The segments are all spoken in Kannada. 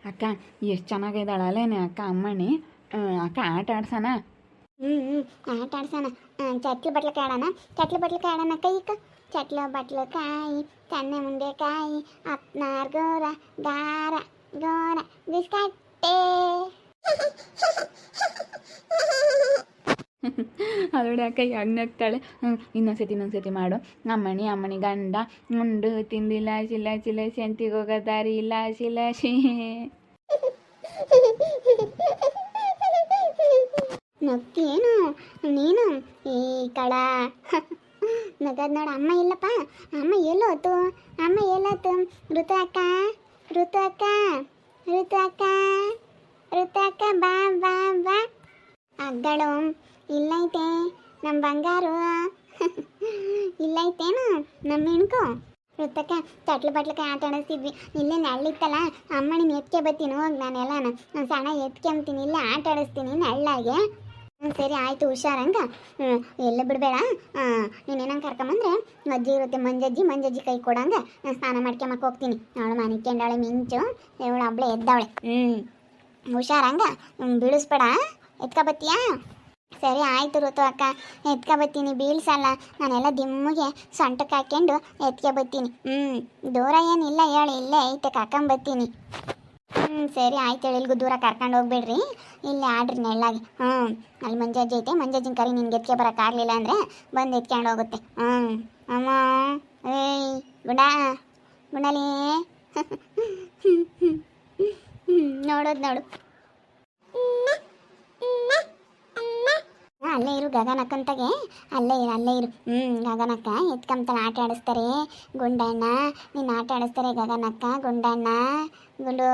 ಅಕ್ಕ ಎಷ್ಟು ಚೆನ್ನಾಗಿದ್ದಾಳಲ್ಲೇನೆ ಅಕ್ಕ ಅಮ್ಮಣ್ಣಿ. ಅಕ್ಕ ಆಟ ಆಡ್ಸಣ. ಆಟ ಆಡ್ಸೋಣ. ಚಟ್ಲು ಬಟ್ಲಕಾಯಿ ಆಡೋಣ. ಚಟ್ಲು ಬಟ್ಲಕಾಯಿ ಆಡೋಣ ಕೈಕ. ಚಟ್ಲು ಬಟ್ಲಕಾಯಿ ಕಣ್ಣೆ ಮುಂದೆ ಕಾಯಿ ಅಪ್ನಾರ್ ಗೋರ ಗಾರ ಗೋರ ಬಿಸ್ಕಟ್ಟೆ. ಅದೊಡೆ ಅಕ್ಕ ಯಾಕೆ ನಗ್ತಾಳೆ. ಇನ್ನೊಂದ್ಸತಿ ಮಾಡು. ಅಮ್ಮಣಿ ಗಂಡ ಉಂಡು ತಿಂದಿಲ್ಲ ಲಾಸಿ ಅಂತಿಗೆ ಹೋಗೋ ದಾರಿ ಲಾಸಿ. ನಗ್ತೀಯೇನು ನೀನು ಈ ಕಳ. ನಗದ್ ನೋಡ. ಅಮ್ಮ ಇಲ್ಲಪ್ಪ. ಅಮ್ಮ ಎಲ್ಲೋತು? ಋತು ಅಕ್ಕ ಬಾ ಬಾ ಬಾ. ಅಗ್ಗಳು ಇಲ್ಲೈತೆ ನಮ್ಮ ಬಂಗಾರು. ಇಲ್ಲೈತೇನು ನಮ್ಮ ಹೆಣ್ಕು? ಋತಕ್ಕ ಚಟ್ಲು ಬಟ್ಲಕ್ಕೆ ಆಟ ಆಡಿಸ್ತಿದ್ವಿ. ಇಲ್ಲೇ ನಳ್ಳಿತ್ತಲ್ಲ, ಅಮ್ಮನಿನ ಎತ್ಕೆ ಬತ್ತೀನಿ ಹೋಗಿ. ನಾನೆಲ್ಲ ಸಣ್ಣ ಎತ್ಕೊಂತೀನಿ, ಇಲ್ಲೇ ಆಟ ಆಡಿಸ್ತೀನಿ ನಳ್ಳಾಗೆ. ಸರಿ ಆಯಿತು, ಹುಷಾರಂಗ. ಎಲ್ಲ ಬಿಡಬೇಡ. ನೀನೇನಂಗೆ ಕರ್ಕೊಂಬಂದ್ರೆ ಅಜ್ಜಿ ಇರುತ್ತೆ, ಮಂಜಜ್ಜಿ ಕೈ ಕೊಡಂಗ ಸ್ನಾನ ಮಾಡ್ಕೊಂಬಕ್ಕೆ ಹೋಗ್ತೀನಿ. ಅವಳು ಮನಿಕೊಂಡವಳೆ ಮಿಂಚು, ಇವಳು ಹಬ್ಳೆ ಎದ್ದವಳೆ. ಹುಷಾರಂಗ, ಬೀಳಿಸ್ಬೇಡ. ಎತ್ಕೊಬತ್ತೀಯಾ? ಸರಿ ಆಯಿತು ಋತು ಅಕ್ಕ, ಎತ್ಕೊಬತ್ತೀನಿ. ಬೀಳ್ಸಲ್ಲ, ನಾನೆಲ್ಲ ದಿಮ್ಮಿಗೆ ಸೊಂಟಕ್ಕೆ ಹಾಕ್ಕೊಂಡು ಎತ್ಕೊಬತ್ತೀನಿ. ದೂರ ಏನಿಲ್ಲ ಹೇಳಿ, ಇಲ್ಲೇ ಐತೆ ಕರ್ಕೊಂಬತ್ತೀನಿ. ಸರಿ ಆಯ್ತು ಹೇಳಿ. ಇಲ್ಲಿಗೂ ದೂರ ಕರ್ಕೊಂಡು ಹೋಗ್ಬೇಡ್ರಿ, ಇಲ್ಲೇ ಆಡ್ರಿ ನೆಳ್ಳಾಗಿ. ಅಲ್ಲಿ ಮಂಜಜ್ಜಿ ಐತೆ, ಮಂಜಜ್ಜಿನ ಕರಿ ನಿನ್ಗೆ ಎತ್ಕೆ ಬರೋಕ್ಕಾಗಲಿಲ್ಲ ಅಂದರೆ ಬಂದು ಎತ್ಕೊಂಡು ಹೋಗುತ್ತೆ. ಅಮ್ಮ ಏಯ್ ಗುಂಡಲಿ ನೋಡು. ಅಲ್ಲೇ ಇರು ಗಗನಕ್ಕಂತಾಗೆ, ಅಲ್ಲೇ ಇರು. ಗಗನಕ್ಕ ಎತ್ಕೊಂತಾಳೆ, ಆಟ ಆಡಿಸ್ತಾರೆ ಗುಂಡಣ್ಣ. ನೀನು ಆಟ ಆಡಿಸ್ತಾರೆ ಗಗನಕ್ಕ, ಗುಂಡಣ್ಣ. ಗುಂಡು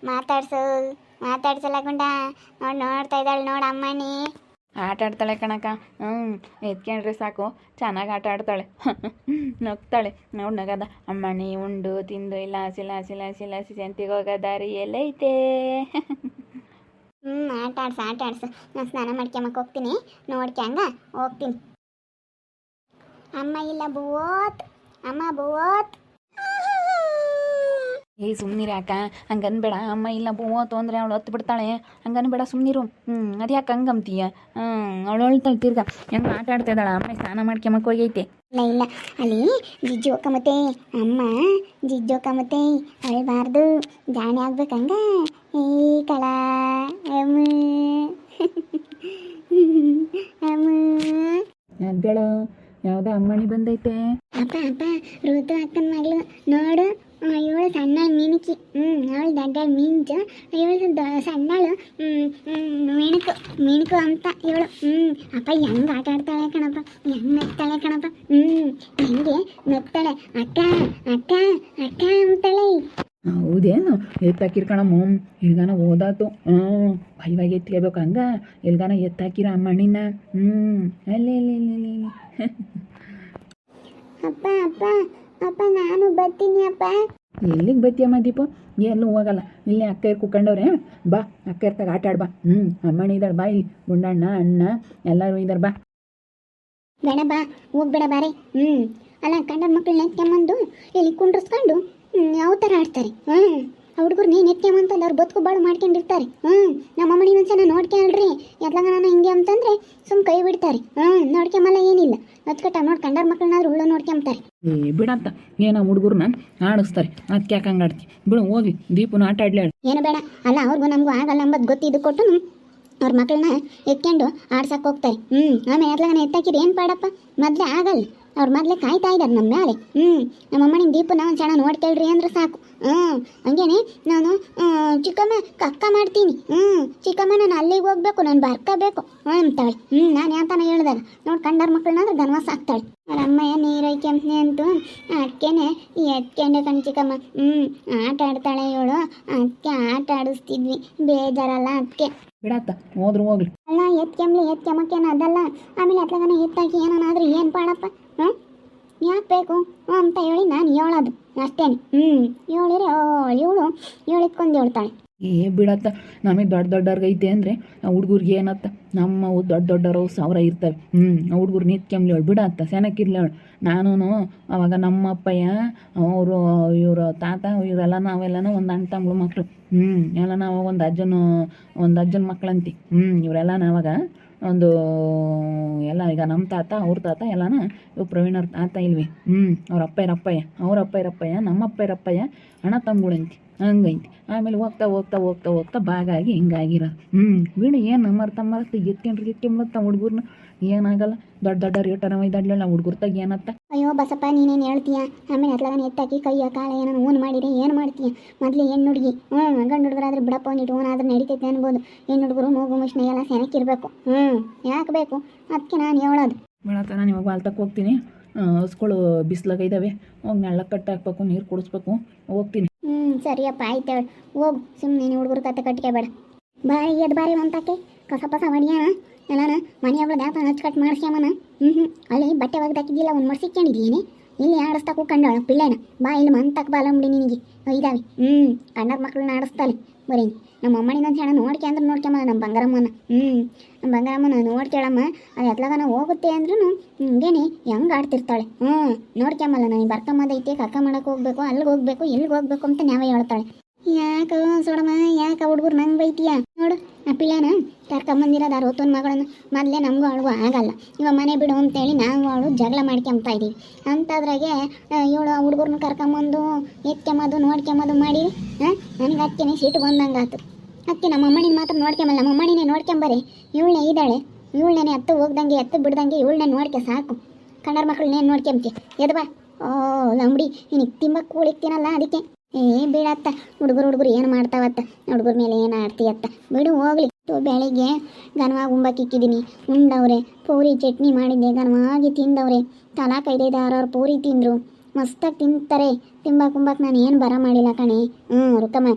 ಮಾತಾಡ್ಸಲ್ಲ ಗುಂಡ. ನೋಡ್ತಾ ಇದ್ದಾಳೆ ನೋಡು ಅಮ್ಮನಿ. ಆಟ ಆಡ್ತಾಳೆ ಕಣಕ್ಕ. ಎತ್ಕೊಂಡ್ರೆ ಸಾಕು, ಚೆನ್ನಾಗಿ ಆಟ ಆಡ್ತಾಳೆ. ನಗ್ತಾಳೆ ನೋಡಿ. ನಗದ ಅಮ್ಮಣ್ಣಿ ಉಂಡು ತಿಂದು ಲಾಸಿ ಸಂತಿಗೆ ಹೋಗೋ ದಾರಿ ಎಲ್ಲೈತೆ. ಆಟ ಆಡ್ಸು. ನಾನು ಸ್ನಾನ ಮಾಡ್ಕೊಂಬಕ್ಕೆ ಹೋಗ್ತೀನಿ, ನೋಡ್ಕೊಂಗ ಹೋಗ್ತೀನಿ. ಅಮ್ಮ ಇಲ್ಲ ಬೂವತ್. ಸುಮ್ಮನಿರ ಅಕ್ಕ, ಹಂಗನ್ಬೇಡ. ಅಮ್ಮ ಇಲ್ಲ ಬೂವತ್ತು ಅಂದರೆ ಅವಳು ಹತ್ತು ಬಿಡ್ತಾಳೆ. ಹಂಗನ್ಬೇಡ, ಸುಮ್ಮನಿರು. ಅದು ಯಾಕೆ ಹಂಗಂತೀಯ? ಅವಳು ಹೇಳ್ತಾಳೆ ತಿರ್ಗ ಹೆಂಗೆ ಆಟ ಆಡ್ತಾ ಇದ್ದಾಳ. ಅಮ್ಮ ಸ್ನಾನ ಮಾಡ್ಕೊಂಬಕ್ಕೆ ಹೋಗೈತೆ. ಇಲ್ಲ ಅಲ್ಲಿ ಜಿಜ್ಜು ಹೋಗಮತ್ತೆ. ಅಮ್ಮ ಜಿಜ್ಜು ಹೋಗಮತ್ತೆ, ಅಳ್ಬಾರ್ದು, ಜಾಣೆ ಆಗ್ಬೇಕಂಗ. ಈ ಕಳ ಅಗ್ಗಳ ಯಾವುದೋ ಅಮ್ಮಣಿ ಬಂದೈತೆ. ಅಪ್ಪ ಋತು ಅಕ್ಕನ ಮಗಳು ನೋಡು. ಇವಳು ಸಣ್ಣ ಮೀನಿಕಿ. ಅವಳು ದೊಡ್ಡ ಮಿಂಚು, ಇವಳು ಸಣ್ಣಳು ಮೀನುಕು ಅಂತ ಇವಳು. ಅಪ್ಪ ಹೆಂಗೆ ಆಟ ಆಡ್ತಾಳೆ ಕಣಪ್ಪ, ಹೆಂಗೆ ನಗ್ತಾಳೆ ಕಣಪ್ಪ. ಹೆಂಗೆ ನಗ್ತಾಳೆ. ಅಕ್ಕ ಅಂತಾಳೆ. ಹೌದೇನು? ಎತ್ತಾಕಿರ್ಕಣಮ್ಮ. ಎಲ್ಗಾನ ಓದಾತು. ಭಯವಾಗಿ ಎತ್ಕೋಬೇಕು ಹಂಗ. ಎಲ್ಗಾನ ಎತ್ತಾಕಿರ ಅಮ್ಮಣ್ಣಿನ. ಅಲ್ಲಿ ಅಪ್ಪ ನಾನು ಬರ್ತೀನಿ ಅಪ್ಪ. ಎಲ್ಲಿಗೆ ಬತ್ತೀಯಮ್ಮ ದೀಪು? ಎಲ್ಲೂ ಹೋಗಲ್ಲ, ಇಲ್ಲೇ ಅಕ್ಕ ಕುಕ್ಕಂಡವ್ರೆ. ಬಾ, ಅಕ್ಕ ಇರ್ತಾಗ ಆಟ ಆಡ್ಬಾ. ಅಮ್ಮಣ್ಣಿ ಇದ್ದಾಳೆ ಬಾ. ಇಲ್ಲಿ ಗುಂಡಣ್ಣ ಅಣ್ಣ ಎಲ್ಲರೂ ಇದ್ದಾರೆ ಬಾ. ಬೇಡ ಬಾ, ಹೋಗ್ಬೇಡ ಬಾರೆ. ಅಲ್ಲ ಕಂಡರ ಮಕ್ಕಳನ್ನ ಎತ್ಕೊಂಬಂದು ಇಲ್ಲಿ ಕುಂಡ್ರಿಸ್ಕೊಂಡು ಯಾವ ಥರ ಆಡ್ತಾರೆ. ಹುಡುಗರು ಎತ್ಕೊಂಬಂತಂದು ಅವ್ರು ಬದುಕು ಬಾಳು ಮಾಡ್ಕೊಂಡಿರ್ತಾರೆ. ನಮ್ಮಮ್ಮನಿ ಒಂದ್ಸಲ ನೋಡ್ಕೊಳ್ರಿ. ಎದ್ಲಾಗ ನಾನು ಹಿಂಗೆ ಅಂತಂದ್ರೆ ಕೈ ಬಿಡ್ತಾರೆ. ನೋಡ್ಕೊಂಬಲ್ಲ ಏನಿಲ್ಲ, ಹಚ್ಕಟ್ಟ ನೋಡಿ ಕಂಡರ ಮಕ್ಕಳನ್ನಾದ್ರೂ ಉಳ್ಳ ನೋಡ್ಕೊಂತಾರೆ. ಬಿಡಂತ ಏನೋ ಹುಡುಗರನ್ನ ಆಡಿಸ್ತಾರೆ. ಅದಕ್ಕೆ ಯಾಕೆ ಹಂಗೆ ಆಡ್ತಿ? ಬಿಡು ಹೋಗಿ, ದೀಪನ ಆಟ ಆಡ್ಲಿ. ಏನು ಬೇಡ. ಅಲ್ಲ ಅವ್ರಿಗೂ ನಮಗೂ ಆಗಲ್ಲ ಅಂಬದು ಗೊತ್ತಿದ್ದು ಕೊಟ್ಟು ಅವ್ರ ಮಕ್ಕಳನ್ನ ಎತ್ಕೊಂಡು ಆಡ್ಸಕ್ಕೆ ಹೋಗ್ತಾರೆ. ಆಮೇಲೆ ಎದ್ಲಾಗ ಎತ್ತಾಕಿರಿ ಏನು ಪಾಡಪ್ಪ? ಮೊದಲೇ ಆಗಲ್ಲ. ಅವ್ರು ಮೊದಲೇ ಕಾಯ್ತಾ ಇದ್ದಾರೆ ನಮ್ಮ ಮೇಲೆ. ನಮ್ಮಮ್ಮನಿನ ದೀಪನ ಒಂದು ಸಣ್ಣ ನೋಡ್ಕೊಳ್ರಿ ಅಂದ್ರೆ ಸಾಕು. ಹಂಗೇನೆ ನಾನು ಚಿಕ್ಕಮ್ಮ ಕಕ್ಕ ಮಾಡ್ತೀನಿ. ಚಿಕ್ಕಮ್ಮ ನಾನು ಅಲ್ಲಿಗೆ ಹೋಗ್ಬೇಕು, ನಾನು ಬರ್ಕೋಬೇಕು ಅಂತಾಳೆ. ನಾನು ಯಾತನ ಹೇಳಿದಾಗ ನೋಡಿ ಕಂಡರ ಮಕ್ಕಳನ್ನಾದ್ರೆ ಗನ್ವಾಸ ಆಗ್ತಾಳೆ. ಅವ್ರ ಅಮ್ಮಯ್ಯ ನೀರೈಕೆಂಪ್ನೆ ಅಂತೂ ಅದಕ್ಕೇನೆ ಎತ್ಕೊಂಡೆ ಕಣ್ ಚಿಕ್ಕಮ್ಮ. ಆಟ ಆಡ್ತಾಳೆ ಇವಳು, ಅದಕ್ಕೆ ಆಟ ಆಡಿಸ್ತಿದ್ವಿ, ಬೇಜಾರಲ್ಲ ಅದಕ್ಕೆ. ಬಿಡತ್ತ ಹೋದ್ರು ಹೋಗ್ಲಿ. ಅಲ್ಲ ಎತ್ಕೆಂಬ್ಲಿ ಎತ್ಕೆಮ್ಮಕ್ಕೇನು ಅದಲ್ಲ. ಆಮೇಲೆ ಎತ್ಲಾಗನ ಎತ್ತಾಕಿ ಏನಾದ್ರೂ ಏನು ಪಾಡಪ್ಪ. ಯಾಕೆ ಬೇಕು ಅಂತ ಹೇಳಿ ನಾನು ಹೇಳೋದು ಅಷ್ಟೇನೆ. ಹೇಳಿದ್ರೆ ಇವಳು ಹೇಳಿದ್ಕೊಂಡು ಹೇಳ್ತಾಳೆ. ಏ ಬಿಡತ್ತ, ನಮಗೆ ದೊಡ್ಡ ದೊಡ್ಡವ್ರಿಗೆ ಐತೆ ಅಂದರೆ ಹುಡುಗರಿಗೆ ಏನತ್ತ, ನಮ್ಮವು ದೊಡ್ಡ ದೊಡ್ಡವರು 1000 ಇರ್ತವೆ. ಹುಡುಗರು ನಿತ್ಕೆಂಬ್ಲಿ ಹೇಳಿ ಬಿಡತ್ತ, ಸೆನಕ್ಕಿರ್ಲಿ ಹೇಳು. ನಾನು ಅವಾಗ ನಮ್ಮಪ್ಪಯ್ಯ ಅವರು ಇವರು ತಾತ ಇವರೆಲ್ಲ ನಾವೆಲ್ಲನೂ ಒಂದು ಅಣ್ಣ ತಮ್ಮಗಳು ಮಕ್ಕಳು. ಎಲ್ಲ ನಾವು ಒಂದು ಅಜ್ಜನ ಮಕ್ಕಳಂತಿ. ಇವರೆಲ್ಲ ನಾವಾಗ ಒಂದು ಎಲ್ಲ ಈಗ ನಮ್ಮ ತಾತ ಅವ್ರ ತಾತ ಎಲ್ಲನ ಇವು ಪ್ರವೀಣವ್ರ ತಾತ ಇಲ್ವಿ. ಅವ್ರ ಅಪ್ಪಯ್ಯರಪ್ಪಯ್ಯ ನಮ್ಮ ಅಪ್ಪಯ್ಯರಪ್ಪಯ್ಯ ಅಣ್ಣ ತಮ್ಮಗಳಂತಿ. ಹಂಗೈತಿ. ಆಮೇಲೆ ಹೋಗ್ತಾ ಬಾಗಾಗಿ ಹಿಂಗಾಗಿರೋದು. ಬಿಡು, ಏನು ಮರ್ತ ಎತ್ಕೊಂಡ್ರತ್ತ ಹುಡುಗರ್ನ ಏನಾಗಲ್ಲ. ದೊಡ್ಡವ್ರು ಏಟನ ಒಯ್ದಾಡ್ಲಿಲ್ಲ ಹುಡುಗರ್ತಾಗ ಏನತ್ತ. ಅಯ್ಯೋ ಬಸಪ್ಪ, ನೀನೇನು ಹೇಳ್ತೀಯ? ಆಮೇಲೆ ಅತ್ಲಾಗ ಎತ್ತಾಕಿ ಕೈಯ ಕಾಲ ಏನೋ ಊನ್ ಮಾಡಿರಿ ಏನು ಮಾಡ್ತೀಯ? ಮೊದಲು ಹೆಣ್ಣು ಹುಡುಗಿ ಗಂಡು ಹುಡುಗರಾದ್ರೆ ಬಿಡಪ್ಪ ಒಂದಿಟ್ಟು ಆದ್ರೆ ನಡೀತೈತೆ ಅನ್ಬೋದು. ಹೆಣ್ಣು ಹುಡುಗರು ಮೂಗು ಮುಷ್ಣ ಎಲ್ಲ ಸೆನಕ್ಕಿರ್ಬೇಕು. ಯಾಕೆ ಬೇಕು? ಅದಕ್ಕೆ ನಾನು ಹೇಳೋದು. ಬೆಳಕ ನಾನು ಇವಾಗ ಬಾಲ್ತಕ್ಕೆ ಹೋಗ್ತೀನಿ. ಹಸ್ಗಳು ಬಿಸ್ಲಾಗ ಇದ್ದಾವೆ, ಹೋಗಿ ನೆಳ್ಳ ಕಟ್ಟಾಕ್ಬೇಕು, ನೀರು ಕುಡಿಸ್ಬೇಕು, ಹೋಗ್ತೀನಿ. ಸರಿಯಪ್ಪ, ಆಯ್ತು ಹೇಳು. ಹೋಗು, ಸುಮ್ಮನೆ ಹುಡುಗರು ಕತೆ ಕಟ್ಟಿಗೆ ಬೇಡ. ಬಾರಿ ಎದ್ದು ಬಾರಿ ಅಂತಕ್ಕೆ ಕಸ ಪಸ ಹೊಡಿಯೋಣ ಎಲ್ಲಾನ ಮನೆ ಅವಳು ದಾಪ ಹಚ್ಕಟ್ಟು ಮಾಡಿಸ್ಯಾಮನ. ಅಲ್ಲಿ ಬಟ್ಟೆ ಒಗ್ದಾಕಿದ್ದಿಲ್ಲ, ಒಂದು ಮಡ್ಸಿಕ್ಕೊಂಡಿದ್ದೀನಿ. ಇಲ್ಲಿ ಆಡಿಸ್ತಾ ಕೂತ್ಕೊಂಡವಳು ಪಿಳ್ಳೆನ. ಬಾ ಇಲ್ಲಿ ಮಂತಕ್ಕೆ ಬಾಲಂಬಿಡಿ ನಿನಗೆ ಇದಾವೆ. ಕಣ್ಣರ ಮಕ್ಕಳನ್ನ ಆಡಿಸ್ತಾಳೆ ಬರೀ. ನಮ್ಮ ಅಮ್ಮನಿನ ಅಂತ ಹೇಳ ನೋಡ್ಕೊಂಬ ನಮ್ಮ ಬಂಗಾರಮ್ಮನ. ನಮ್ಮ ಬಂಗಾರಮ್ಮನ ನೋಡ್ಕೇಳಮ್ಮ. ಅದು ಎತ್ಲಾಗನ ಹೋಗುತ್ತೆ ಅಂದ್ರೂ ಹಿಂಗೇನೆ ಹೆಂಗೆ ಆಡ್ತಿರ್ತಾಳೆ. ನೋಡ್ಕೊಂಬಲ್ಲ, ನಾನು ಬರ್ಕೊಂಬದೈತೆ, ಕರ್ಕೊಂಬಳಕ್ಕೆ ಹೋಗ್ಬೇಕು, ಅಲ್ಲಿಗೆ ಹೋಗ್ಬೇಕು, ಎಲ್ಲಿಗೆ ಹೋಗ್ಬೇಕು ಅಂತ ನಾವೇ ಹೇಳ್ತಾಳೆ. ಯಾಕ ಸೋಡಮ್ಮ, ಯಾಕ ಹುಡುಗರು ನಂಗೆ ಬೈತೀಯ? ನೋಡು, ಆ ಪಿಳ್ಳನ ಕರ್ಕೊಂಬಂದಿರೋದು 61 ಮಗಳನ್ನು. ಮೊದಲೇ ನಮಗೂ ಅವಳಿಗೂ ಆಗಲ್ಲ. ಇವಾಗ ಮನೆ ಬಿಡು ಅಂತೇಳಿ ನಾವು ಅವಳು ಜಗಳ ಮಾಡ್ಕೊಂಬ್ತಾ ಇದ್ದೀವಿ. ಅಂಥದ್ರಾಗೆ ಇವಳು ಹುಡುಗರನ್ನ ಕರ್ಕೊಂಬಂದು ಎತ್ಕೊಂಬದು ನೋಡ್ಕೊಂಬದು ಮಾಡಿ ನನಗೆ ಅಕ್ಕೇನೆ ಸಿಟ್ಟು ಬಂದಂಗಾತು. ಅಕ್ಕೆ ನಮ್ಮ ಅಮ್ಮನಿನ ಮಾತ್ರ ನೋಡ್ಕೊಂಬಲ್ಲ, ನಮ್ಮ ಅಮ್ಮನಿನೇ ನೋಡ್ಕೊಂಬರಿ. ಇವಳನ್ನೇ ಇದ್ದಾಳೆ, ಇವಳನ್ನೇ ಎತ್ತು ಹೋಗ್ದಂಗೆ ಎತ್ತು ಬಿಡ್ದಂಗೆ ಇವಳನ್ನೇ ನೋಡ್ಕೆ ಸಾಕು. ಕಣ್ಣರ ಮಕ್ಕಳನ್ನೇನು ನೋಡ್ಕೊಂಬಿ ಎದ್ ಬಾ. ಲಂಬಡಿ ನಿನಗೆ ತಿಂಬಕ್ಕೆ ಕೂಳಿಕ್ತೀನಲ್ಲ ಅದಕ್ಕೆ. ಬಿಡತ್ತ, ಹುಡುಗರು ಏನು ಮಾಡ್ತಾವತ್ತ, ಹುಡುಗರ ಮೇಲೆ ಏನು ಆಡ್ತೀಯತ್ತ, ಬಿಡು ಹೋಗ್ಲಿ. ಬೆಳಿಗ್ಗೆ ಗನವಾಗಿ ಉಂಬಕ್ಕಿಕ್ಕಿದ್ದೀನಿ, ಉಂಡವ್ರೆ. ಪೂರಿ ಚಟ್ನಿ ಮಾಡಿದ್ದೆ, ಗನವಾಗಿ ತಿಂದವ್ರೆ. ತಲಾ 5-6 ಪೂರಿ ತಿಂದರು, ಮಸ್ತಾಗಿ ತಿಂತಾರೆ. ತಿಂಬಕ್ಕೆ ನಾನು ಏನು ಬರ ಮಾಡಿಲ್ಲ ಕಣೆ. ರುಕ್ಕಮ್ಮ,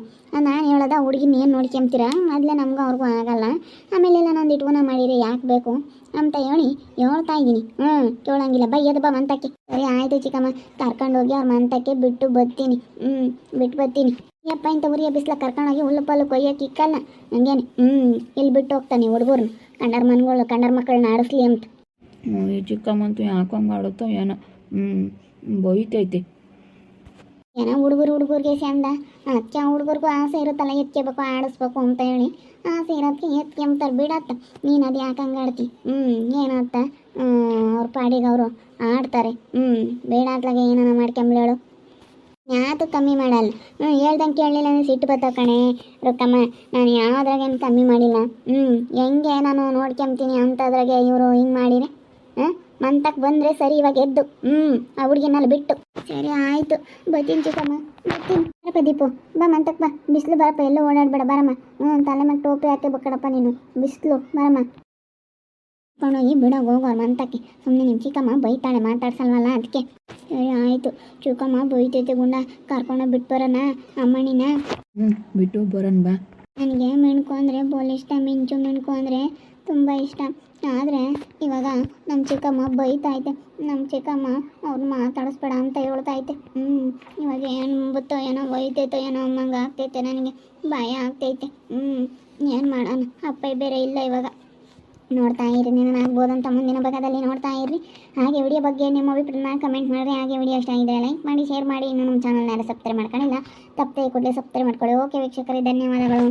ನಾನು ಹೇಳೋದ ಹುಡುಗಿನ ಏನು ನೋಡ್ಕೊಂತೀರ? ಮೊದಲೇ ನಮ್ಗೂ ಅವ್ರಿಗೂ ಆಗಲ್ಲ. ಆಮೇಲೆಲ್ಲ ನಂದು ಇಟ್ಕೊನ ಮಾಡಿರಿ ಯಾಕೆ ಬೇಕು ಅಂತ ಹೇಳಿ ಹೇಳ್ತಾ ಇದ್ದೀನಿ. ಕೇಳಂಗಿಲ್ಲ, ಬೈಯದ ಬಾ ಮಂತಕ್ಕೆ. ಸರಿ ಆಯಿತು ಚಿಕ್ಕಮ್ಮ, ಕರ್ಕೊಂಡು ಹೋಗಿ ಅವ್ರ ಮಂತಕ್ಕೆ ಬಿಟ್ಟು ಬರ್ತೀನಿ. ಬಿಟ್ಟು ಬರ್ತೀನಿ. ಯಪ್ಪ, ಇಂಥ ಉರಿಯ ಬಿಸ್ಲ ಕರ್ಕೊಂಡೋಗಿ ಹುಲ್ಲು ಪಲ್ಲು ಕೊಯ್ಯೋಕೆ ಇಕ್ಕಲ್ಲ ಹಂಗೇನೆ. ಇಲ್ಲಿ ಬಿಟ್ಟು ಹೋಗ್ತಾನೆ ಹುಡುಗರು, ಕಂಡರ ಮಕ್ಕಳನ್ನ ಆಡಿಸ್ಲಿ ಅಂತ. ಈ ಚಿಕ್ಕಮ್ಮಂತೂ ಯಾಕೆ ಹಂಗೆ ಆಡುತ್ತೋ ಏನೋ, ಬೈತೈತಿ. ಏನೋ ಹುಡುಗರಿಗೆ ಚಂದ. ಅದಕ್ಕೆ ಹುಡುಗರಿಗೂ ಆಸೆ ಇರುತ್ತಲ್ಲ, ಎತ್ಕೋಬೇಕು ಆಡಿಸ್ಬೇಕು ಅಂತ ಹೇಳಿ. ಆಸೆ ಇರೋದಕ್ಕೆ ಎತ್ಕೊಂಬ್ತಾರೆ. ಬಿಡತ್ತ, ನೀನು ಅದು ಯಾಕೆ ಹಂಗೆ ಆಡ್ತಿ? ಏನತ್ತ, ಅವ್ರ ಪಾಡಿಗೆ ಅವರು ಆಡ್ತಾರೆ. ಬೇಡ ಅತ್ಲಾಗೆ ಏನಾನ ಮಾಡ್ಕೊಂಬ್ಲಿ ಹೇಳು. ಯಾತು ಕಮ್ಮಿ ಮಾಡಲ್ಲ. ಹೇಳ್ದಂಗೆ ಕೇಳಲಿಲ್ಲ ಅಂದರೆ ಸಿಟ್ಟು ಬತ್ತಾವ ಕಣೆ ರೊಕ್ಕಮ್ಮ. ನಾನು ಯಾವುದ್ರಾಗೇನು ಕಮ್ಮಿ ಮಾಡಿಲ್ಲ. ಹೆಂಗೆ ನಾನು ನೋಡ್ಕೊಂತೀನಿ ಅಂಥದ್ರಾಗೆ ಇವರು ಹಿಂಗೆ ಮಾಡಿರಿ. ಮಂತಕ್ಕೆ ಬಂದರೆ ಸರಿ, ಇವಾಗ ಎದ್ದು ಆ ಹುಡುಗಿನಲ್ಲಿ ಬಿಟ್ಟು. ಸರಿ ಆಯಿತು, ಬರ್ತೀನಿ ಚಿಕ್ಕಮ್ಮ, ಬರ್ತೀನಿ. ಬರಪ್ಪ ದೀಪು, ಬಾ ಮಂತಕ್ಕೆ ಬಾ. ಬಿಸಿಲು ಬರಪ್ಪ, ಎಲ್ಲೂ ಓಡಾಡಬೇಡ, ಬರಮ್ಮ. ತಲೆ ಮೇಲೆ ಟೋಪಿ ಹಾಕಿ ಬಕ್ಕಡಪ್ಪ ನೀನು, ಬಿಸಿಲು ಬರಮ್ಮ. ಕೊಂಡೋಗಿ ಬಿಡೋಗಿ ಹೋಗೋರು ಮಂತಕ್ಕೆ. ಸುಮ್ಮನೆ ನಿಮ್ಮ ಚಿಕ್ಕಮ್ಮ ಬೈತಾಳೆ, ಮಾತಾಡ್ಸಲ್ವಲ್ಲ ಅದಕ್ಕೆ. ಸರಿ ಆಯಿತು, ಚಿಕ್ಕಮ್ಮ ಬೈತೈತೆ ಗುಂಡ, ಕರ್ಕೊಂಡೋಗಿ ಬಿಟ್ಟು ಬರೋಣ ಅಮ್ಮನಿನ. ಬಿಟ್ಟು ಬರೋಣ ಬಾ. ನನಗೆ ಮೆಣ್ಕು ಅಂದರೆ ಬೋಲ್ ಇಷ್ಟ, ಮಿಂಚು ಮೆಣ್ಕು ಅಂದರೆ ತುಂಬ ಇಷ್ಟ. ಆದರೆ ಇವಾಗ ನಮ್ಮ ಚಿಕ್ಕಮ್ಮ ಬೈತೈತೆ. ನಮ್ಮ ಚಿಕ್ಕಮ್ಮ ಅವ್ರು ಮಾತಾಡಿಸ್ಬೇಡ ಅಂತ ಹೇಳ್ತೈತೆ. ಇವಾಗ ಏನು ಬತ್ತೋ ಏನೋ ಬೈತೈತೋ ಏನೋ ಅಮ್ಮಂಗೆ ಆಗ್ತೈತೆ. ನನಗೆ ಭಯ ಆಗ್ತೈತೆ. ಏನು ಮಾಡೋಣ, ಅಪ್ಪ ಬೇರೆ ಇಲ್ಲ ಇವಾಗ. ನೋಡ್ತಾ ಇರಿ, ನಾನು ಆಗ್ಬೋದಂತ ಮುಂದಿನ ಭಾಗದಲ್ಲಿ ನೋಡ್ತಾ ಇರ್ರಿ. ಹಾಗೆ ವಿಡಿಯೋ ಬಗ್ಗೆ ನಿಮ್ಮ ಅಭಿಪ್ರಾಯನ ಕಮೆಂಟ್ ಮಾಡಿರಿ. ಹಾಗೆ ವಿಡಿಯೋ ಇಷ್ಟ ಆಗಿದ್ರೆ ಲೈಕ್ ಮಾಡಿ, ಶೇರ್ ಮಾಡಿ. ಇನ್ನು ನಮ್ಮ ಚಾನಲ್ನ ಸಬ್ಸ್ಕ್ರೈಬ್ ಮಾಡ್ಕೊಂಡಿಲ್ಲ, ತಪ್ಪದೆ ಕೂಡಲೇ ಸಬ್ಸ್ಕ್ರೈಬ್ ಮಾಡ್ಕೊಳ್ಳಿ. ಓಕೆ ವೀಕ್ಷಕರೇ, ಧನ್ಯವಾದಗಳು.